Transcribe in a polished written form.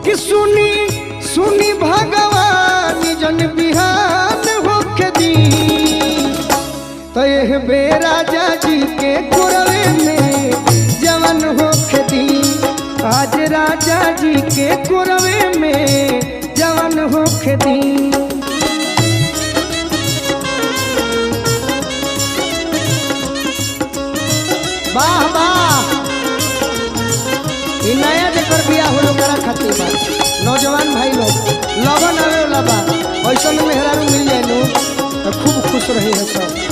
कि सुनी सुनी भगवान जन बिहान होके दी तो यह बेराजा जी के कुरवे में जवन होके दी आज राजा जी के कुरवे में जवन होके दी। वाह वाह इ नया जेकर बिया होलो करा खातिर बा नौजवान भाई लोग लगन आवे वाला बा ऐसा में मेहरारू मिल जाए तो खूब खुश रहे हैं सब।